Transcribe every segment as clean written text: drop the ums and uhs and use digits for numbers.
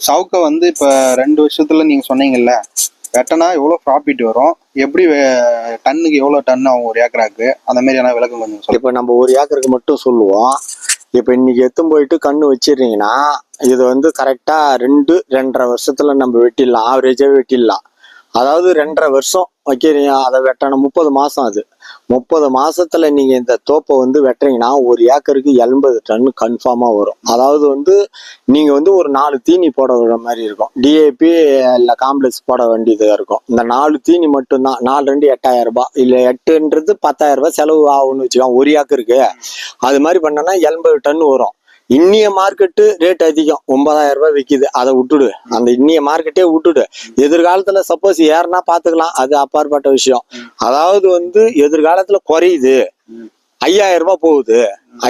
சவுக்க வந்து இப்ப 2 வருஷத்துல நீங்க சொன்னீங்கல்ல, வெட்டனா எவ்வளவு ப்ராஃபிட் வரும், எப்படி டன்னுக்கு எவ்வளவு டன் ஆகும் ஒரு ஏக்கராக்கு, அந்த மாதிரியான விளக்கம் கொஞ்சம் சொல்லுங்க. இப்ப நம்ம ஒரு ஏக்கருக்கு மட்டும் சொல்லுவோம். இப்ப இன்னைக்கு எடுத்துன்னு போயிட்டு கண்ணு வச்சிடுறீங்கன்னா இது வந்து கரெக்டா 2-2.5 வருஷத்துல நம்ம வெட்டிடலாம், ஆவரேஜா வெட்டிடலாம். அதாவது 2.5 வருஷம் வைக்கிறீங்க, அதை வெட்டணும் 30 மாசம். அது 30 மாசத்துல நீங்க இந்த தோப்பை வந்து வெட்டுறீங்கன்னா ஒரு ஏக்கருக்கு 80 டன் கன்ஃபார்மா வரும். அதாவது வந்து நீங்க வந்து ஒரு 4 தீனி போட விடுற மாதிரி இருக்கும். டிஏபி இல்ல காம்ப்ளெக்ஸ் போட வேண்டியது இருக்கும். இந்த 4 தீனி மட்டும்தான். 4 8,000 ரூபாய், இல்ல 8ன்றது 10,000 ரூபாய் செலவு ஆகும்னு வச்சுக்கோங்க ஒரு ஏக்கருக்கு. அது மாதிரி பண்ணனா 80 டன் வரும். இன்னிய மார்க்கெட்டு ரேட் அதிகம், 9,000 ரூபாய் விற்கிது. அதை விட்டுடு, அந்த இன்னிய மார்க்கெட்டே விட்டுடு. எதிர்காலத்துல சப்போஸ் ஏறனா பாத்துக்கலாம், அது அப்பாற்பட்ட விஷயம். அதாவது வந்து எதிர்காலத்துல குறையுது, 5,000 ரூபாய் போகுது.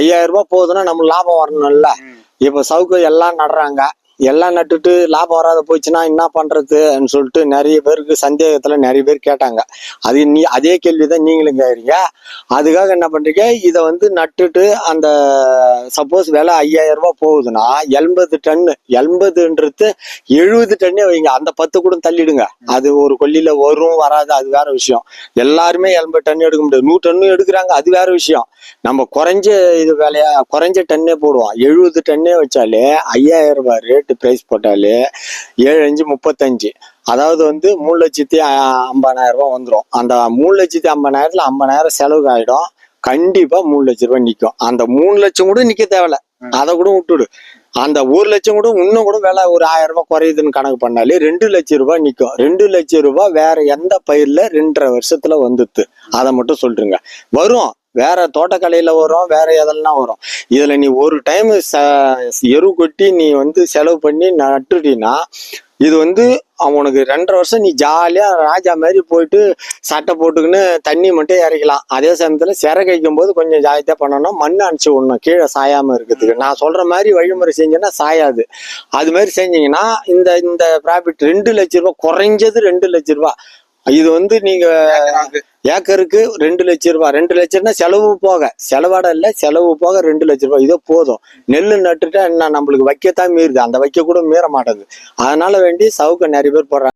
5,000 ரூபாய் போகுதுன்னா நம்ம லாபம் வரணும்ல. இப்ப சவுக்கு எல்லாம் நடுறாங்க, எல்லாம் நட்டுட்டு லாபம் வராத போச்சுன்னா என்ன பண்றதுன்னு சொல்லிட்டு நிறைய பேருக்கு சந்தேகத்துல நிறைய பேர் கேட்டாங்க. அது அதே கேள்விதான் நீங்களும் கேக்குறீங்க. அதுக்காக என்ன பண்றீங்க, இதை வந்து நட்டுட்டு அந்த சப்போஸ் விலை 5,000 ரூபாய் போகுதுன்னா 80 டன்னு, 80ன்றது 70 டன்னே வைங்க. அந்த 10 கூட தள்ளிடுங்க. அது ஒரு கொல்லியில வரும் வராது அது வேற விஷயம். எல்லாருமே 80 டன் எடுக்க முடியாது, 100 டன்னு எடுக்கிறாங்க, அது வேற விஷயம். நம்ம குறைஞ்ச இது வேலையா குறைஞ்ச டன்னே போடுவோம். 70 டன்னே வச்சாலே 5,000 ரூபாய் ரேட்டு பிரைஸ் போட்டாலே 7-5 35, அதாவது வந்து 3,50,000 ரூபாய் வந்துடும். அந்த 3,50,000த்துல 50,000 செலவு ஆயிடும். கண்டிப்பா 3 லட்சம் ரூபாய் நிற்கும். அந்த 3 லட்சம் கூட நிக்க தேவையில்ல, அதை கூட விட்டுடு. அந்த 1 லட்சம் கூட இன்னும் கூட விலை ஒரு 1,000 ரூபாய் குறையுதுன்னு கணக்கு பண்ணாலே 2 லட்சம் ரூபாய் நிற்கும். 2 லட்சம் ரூபாய் வேற எந்த பயிர்ல 2.5 வருஷத்துல வந்துட்டு, அதை மட்டும் சொல்றீங்க. வரும், வேற தோட்டக்கலையில வரும், வேற எதெல்லாம் வரும். இதுல நீ ஒரு டைம் எரு கொட்டி நீ வந்து செலவு பண்ணி நட்டுட்டீங்கன்னா இது வந்து அவனுக்கு 2.5 வருஷம் நீ ஜாலியா ராஜா மாதிரி போயிட்டு சட்டை போட்டுக்கின்னு தண்ணி மட்டும் இறக்கலாம். அதே சமயத்துல சிறகு வைக்கும் போது கொஞ்சம் ஜாலியா பண்ணணும், மண் அணைச்சு விடணும் கீழே சாயாம இருக்கிறதுக்கு. நான் சொல்ற மாதிரி வழிமுறை செஞ்சேன்னா சாயாது. அது மாதிரி செஞ்சீங்கன்னா இந்த இந்த ப்ராஃபிட் 2 லட்சம் ரூபாய், குறைஞ்சது 2 லட்சம் ரூபாய். இது வந்து நீங்க ஏக்கருக்கு 2 லட்சம் ரூபாய். 2 லட்சம்னா செலவு போக, செலவாட இல்ல, செலவு போக 2 லட்சம் ரூபாய். இதோ போதும். நெல்லு நட்டுட்டா என்ன நம்மளுக்கு வைக்கத்தான் மீறுது, அந்த வைக்க கூட மீற மாட்டேங்குது. அதனால வேண்டி சவுக்க நிறைய பேர் போடுறாங்க.